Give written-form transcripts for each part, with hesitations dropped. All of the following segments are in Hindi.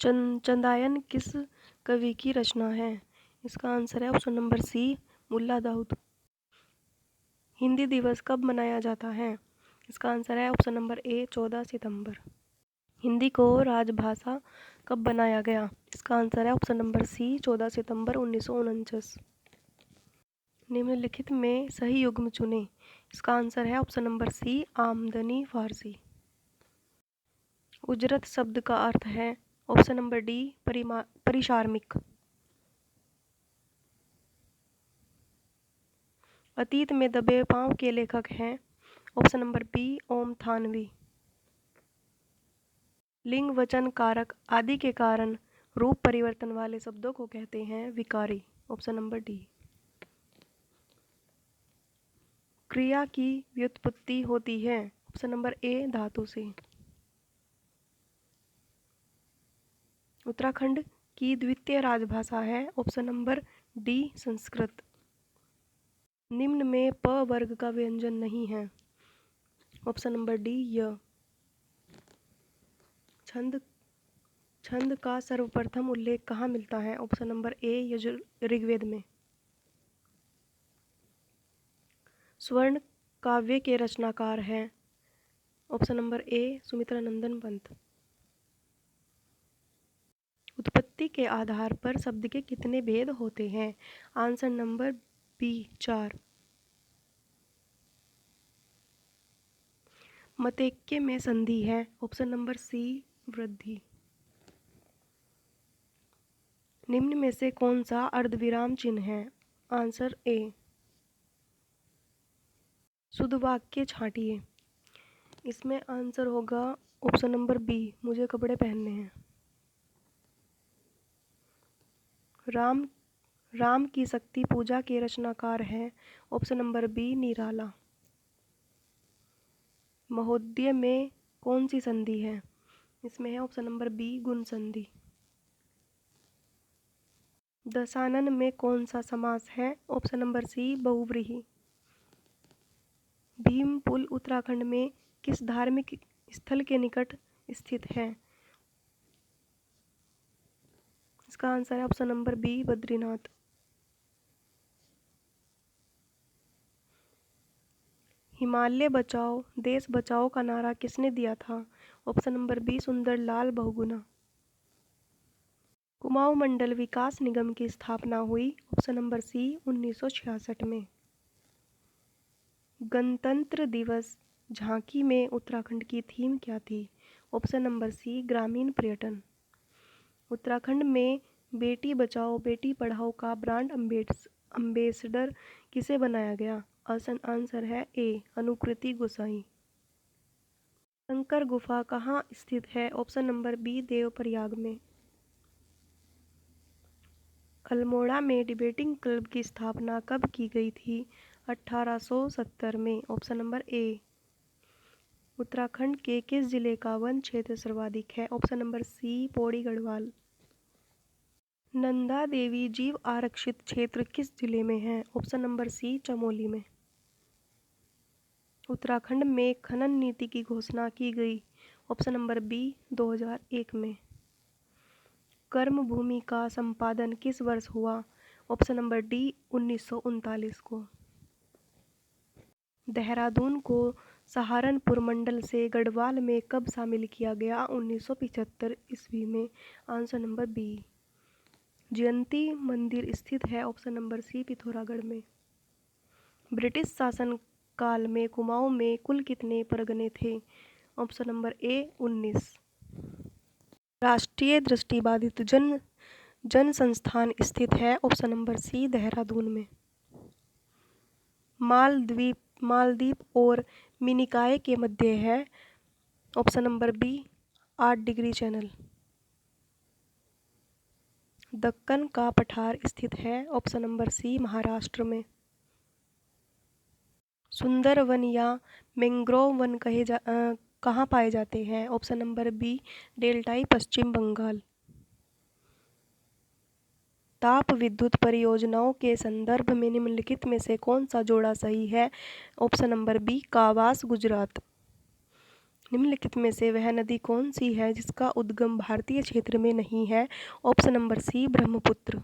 चंदायन किस कवि की रचना है? इसका आंसर है ऑप्शन नंबर सी, मुल्ला दाऊद। हिंदी दिवस कब मनाया जाता है? इसका आंसर है ऑप्शन नंबर ए, 14 सितंबर। हिंदी को राजभाषा कब बनाया गया? इसका आंसर है ऑप्शन नंबर सी, 14 सितंबर 1949। निम्नलिखित में सही युग्म चुनें। इसका आंसर है ऑप्शन नंबर सी, आमदनी फारसी। उजरत शब्द का अर्थ है ऑप्शन नंबर डी, परिशार्मिक। अतीत में दबे पांव के लेखक हैं option number B, Om Thanvi. लिंग वचन कारक आदि के कारण रूप परिवर्तन वाले शब्दों को कहते हैं विकारी, ऑप्शन नंबर डी। क्रिया की व्युत्पत्ति होती है ऑप्शन नंबर ए, धातु से। उत्तराखंड की द्वितीय राजभाषा है ऑप्शन नंबर डी, संस्कृत। निम्न में प वर्ग का व्यंजन नहीं है ऑप्शन नंबर डी, य। छंद का सर्वप्रथम उल्लेख कहाँ मिलता है? ऑप्शन नंबर ए, ऋग्वेद में। स्वर्ण काव्य के रचनाकार हैं ऑप्शन नंबर ए, सुमित्रानंदन पंत। उत्पत्ति के आधार पर शब्द के कितने भेद होते हैं? Answer number B, 4। मतैक्य में संधि है ऑप्शन नंबर सी, वृद्धि। निम्न में से कौन सा अर्धविराम चिन्ह है? Answer A. शुद्ध वाक्य छांटिए। इसमें आंसर होगा ऑप्शन नंबर बी, मुझे कपड़े पहनने हैं। राम की शक्ति पूजा के रचनाकार हैं ऑप्शन नंबर बी, निराला। महोदय में कौन सी संधि है? इसमें है ऑप्शन नंबर बी, गुण संधि। दशानन में कौन सा समास है? ऑप्शन नंबर सी, बहुव्रीहि। भीम पुल उत्तराखंड में किस धार्मिक स्थल के निकट स्थित है? इसका आंसर है option number B, Badrinath. Himalaya बचाओ देश बचाओ का नारा किसने दिया था? Option number B, Sunderlal Bahuguna. Kumaon Mandal Vikas Nigam की स्थापना हुई ऑप्शन नंबर सी, 1966 में। गणतंत्र दिवस झांकी में उत्तराखंड की थीम क्या थी? ऑप्शन नंबर सी, ग्रामीण पर्यटन। उत्तराखंड में बेटी बचाओ बेटी पढ़ाओ का ब्रांड अम्बेसडर किसे बनाया गया? आंसर है ए, अनुकृति गोसाई। शंकर गुफा कहाँ स्थित है? ऑप्शन नंबर बी, देवप्रयाग में। अल्मोड़ा में डिबेटिंग क्लब की स्थापना कब की गई थी? 1870 में, ऑप्शन नंबर ए। उत्तराखंड के किस जिले का वन क्षेत्र सर्वाधिक है? Option number C, Pauri Garhwal. Nanda Devi जीव आरक्षित क्षेत्र किस जिले में है? ऑप्शन नंबर सी, चमोली में। उत्तराखंड में खनन नीति की घोषणा की गई ऑप्शन नंबर बी, 2001 में। कर्म भूमि का संपादन किस वर्ष हुआ? ऑप्शन नंबर डी, 1939 को। देहरादून को सहारनपुर मंडल से गढ़वाल में कब शामिल किया गया? 1975 ईस्वी में, आंसर नंबर बी। जयंती मंदिर स्थित है ऑप्शन नंबर सी, पिथौरागढ़ में। ब्रिटिश शासन काल में कुमाऊं में कुल कितने परगने थे? ऑप्शन नंबर ए, 19। राष्ट्रीय दृष्टिबाधित जन संस्थान स्थित है ऑप्शन नंबर सी, देहरादून में। मालदीप और मिनिकॉय के मध्य है option number B, 8 degree channel. Deccan का पठार स्थित है ऑप्शन नंबर सी, महाराष्ट्र में। सुंदर वन या मैंग्रोव वन कहाँ पाए जाते हैं? ऑप्शन नंबर बी, डेल्टाई, पश्चिम बंगाल। ताप विद्युत परियोजनाओं के संदर्भ में निम्नलिखित में से कौन सा जोड़ा सही है? Option number B, Kawas, Gujarat. निम्नलिखित में से वह नदी कौन सी है जिसका उद्गम भारतीय क्षेत्र में नहीं है? Option number C Brahmaputra.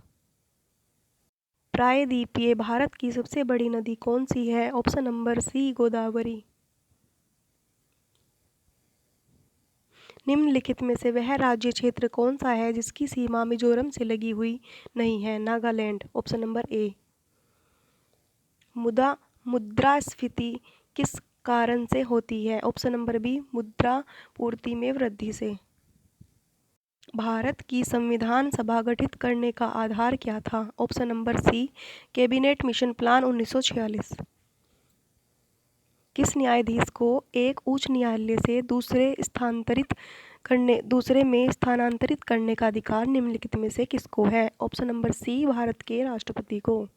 प्रायद्वीपीय भारत की सबसे बड़ी नदी कौन सी है? Option number C Godavari. निम्नलिखित में से वह राज्य क्षेत्र कौन सा है जिसकी सीमा मिजोरम से लगी हुई नहीं है? नागालैंड। Option number A. मुद्रास्फीति किस कारण से होती है? ऑप्शन नंबर बी मुद्रा पूर्ति में वृद्धि से। भारत की संविधान सभा गठित करने का आधार क्या था? Option number C cabinet mission plan 1946। किस न्यायाधीश को एक उच्च न्यायालय से दूसरे में स्थानांतरित करने का अधिकार निम्नलिखित में से किसको है? ऑप्शन नंबर सी भारत के राष्ट्रपति को।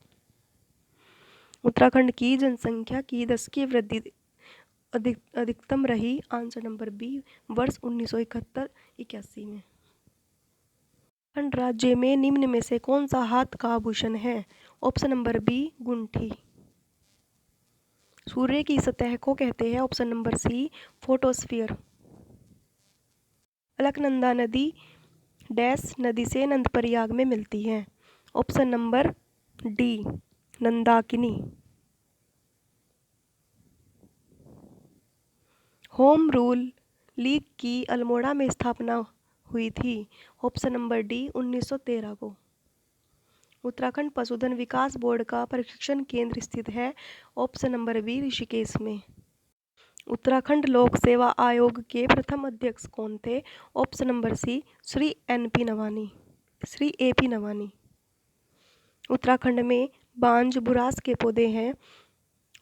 उत्तराखंड की जनसंख्या की 10 की वृद्धि अधिकतम रही? आंसर नंबर बी वर्ष 1971-81 में। उत्तराखंड राज्य में निम्न में से कौन सा हाथ का आभूषण है? ऑप्शन नंबर बी गुंठी। सूर्य की सतह को कहते हैं? Option number C photosphere. Alaknanda नदी डैश नदी से नंदप्रयाग में मिलती है? Option number D Nandakini. Home rule league की अल्मोड़ा में स्थापना हुई थी? ऑप्शन नंबर डी 1913 को। उत्तराखंड पशुधन विकास बोर्ड का प्रशिक्षण केंद्र स्थित है? ऑप्शन नंबर बी ऋषिकेश में। उत्तराखंड लोक सेवा आयोग के प्रथम अध्यक्ष कौन थे? Option number C Shri A P Nawani. Uttarakhand में बांज बुरास के पौधे हैं?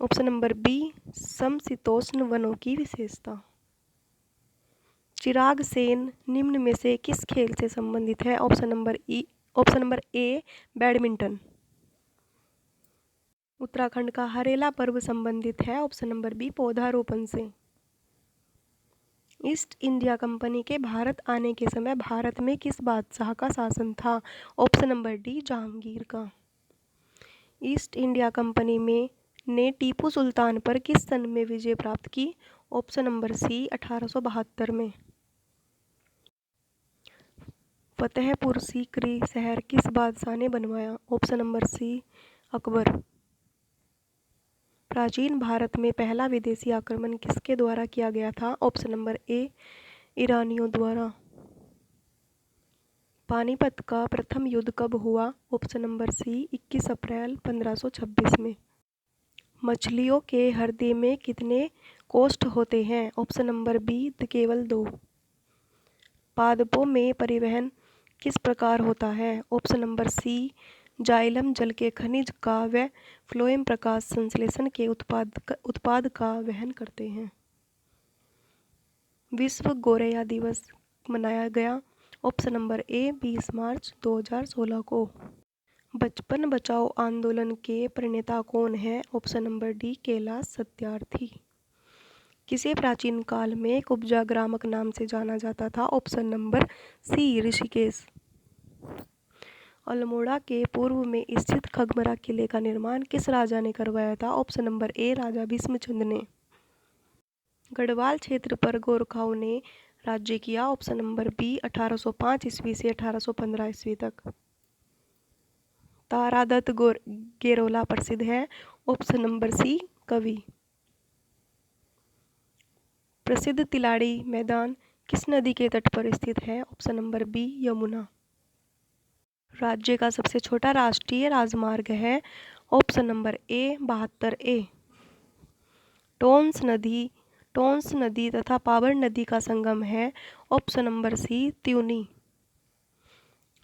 ऑप्शन नंबर बी समशीतोष्ण वनों की विशेषता। चिराग सेन निम्न में से किस खेल से संबंधित है? Option number A badminton. Uttarakhand का हरेला पर्व संबंधित है? ऑप्शन नंबर बी पौधारोपण से। ईस्ट इंडिया कंपनी के भारत आने के समय भारत में किस बादशाह का शासन था? ऑप्शन नंबर डी जहांगीर का। ईस्ट इंडिया कंपनी ने टीपू सुल्तान पर किस सन में विजय प्राप्त की? ऑप्शन नंबर सी 1872 में। फतेहपुर सीकरी शहर किस बादशाह ने बनवाया? Option number C Akbar. प्राचीन भारत में पहला विदेशी आक्रमण किसके द्वारा किया गया था? ऑप्शन नंबर ए ईरानियों द्वारा। पानीपत का प्रथम युद्ध कब हुआ? ऑप्शन नंबर सी 21 अप्रैल 1526 में। मछलियों के हृदय में कितने कोष्ठ होते हैं? ऑप्शन नंबर बी केवल 2। पादपों में परिवहन किस प्रकार होता है? ऑप्शन नंबर सी जाइलम जल के खनिज का व फ्लोएम प्रकाश संश्लेषण के उत्पाद का वहन करते हैं। विश्व गोरैया दिवस मनाया गया? ऑप्शन नंबर ए 20 मार्च 2016 को। बचपन बचाओ आंदोलन के प्रणेता कौन है? Option number D Kailash Satyarthi. किसे प्राचीन काल में कुब्जा ग्रामक नाम से जाना जाता था? Option number C Rishikesh. Almora के पूर्व में स्थित खगमरा किले का निर्माण किस राजा ने करवाया था? ऑप्शन नंबर ए राजा भीष्मचंद्र ने। गढ़वाल क्षेत्र पर गोरखाओं ने राज्य किया? ऑप्शन नंबर बी 1805 ईस्वी से 1815 ईस्वी तक। तारादत्त गेरोला प्रसिद्ध है? ऑप्शन नंबर सी कवि। प्रसिद्ध तिलाड़ी मैदान किस नदी के तट पर स्थित है? Option number B Yamuna. राज्य का सबसे छोटा राष्ट्रीय राजमार्ग है? ऑप्शन नंबर ए 72A। टोंस नदी तथा पावर नदी का संगम है? Option number C Tiuni.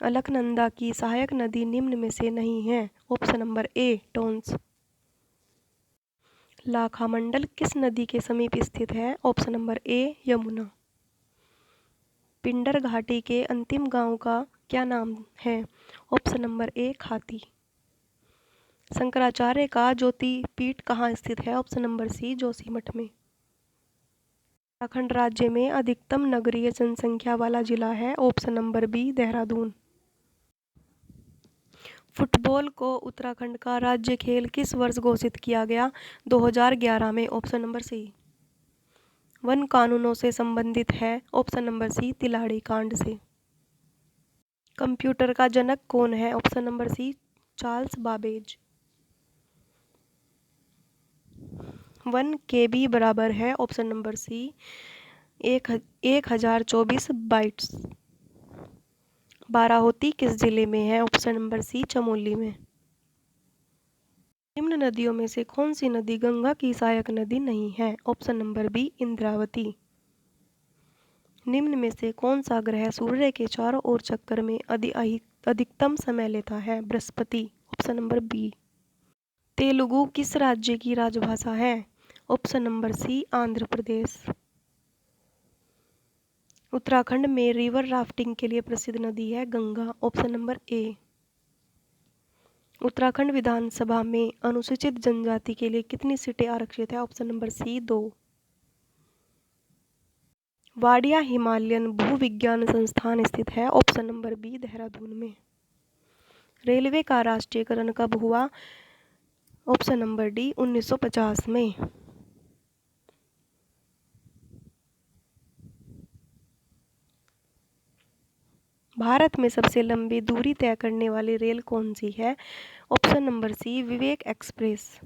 Alaknanda की सहायक नदी निम्न में से नहीं है? Option number A Tons. Lakhamandal किस नदी के समीप स्थित है? Option number A Yamuna. Pindar घाटी के अंतिम गांव का क्या नाम है? ऑप्शन नंबर ए खाती। शंकराचार्य का ज्योतिपीठ कहाँ स्थित है? ऑप्शन नंबर सी जोशीमठ में। उत्तराखंड राज्य में अधिकतम नगरीय जनसंख्या वाला जिला है? Option number B Dehradun. Football को उत्तराखंड का राज्य खेल किस वर्ष घोषित किया गया? 2011 में। ऑप्शन नंबर सी। वन कानूनों से संबंधित है? ऑप्शन नंबर सी तिलाड़ी कांड से। कंप्यूटर का जनक कौन है? Option number C Charles Babbage. 1 KB बराबर है? Option number C 1024 bytes. Barahoti किस जिले में है? ऑप्शन नंबर सी चमोली में। निम्न नदियों में से कौन सी नदी गंगा की सहायक नदी नहीं है? Option number B Indravati. निम्न में से कौन सा ग्रह सूर्य के चारों ओर चक्कर में अधिकतम समय लेता है? Brihaspati. Option number B. Telugu किस राज्य की राजभाषा है? Option number C Andhra Pradesh. Uttarakhand में रिवर राफ्टिंग के लिए प्रसिद्ध नदी है Ganga. Option number A. Uttarakhand विधानसभा में अनुसूचित जनजाति के लिए कितनी सीटें आरक्षित है? Option number C 2। Wadia Himalayan भूविज्ञान संस्थान स्थित है? ऑप्शन नंबर बी देहरादून में। रेलवे का राष्ट्रीयकरण कब हुआ? ऑप्शन नंबर डी 1950 में। भारत में सबसे लंबी दूरी तय करने वाली रेल कौन सी है? ऑप्शन नंबर सी विवेक एक्सप्रेस।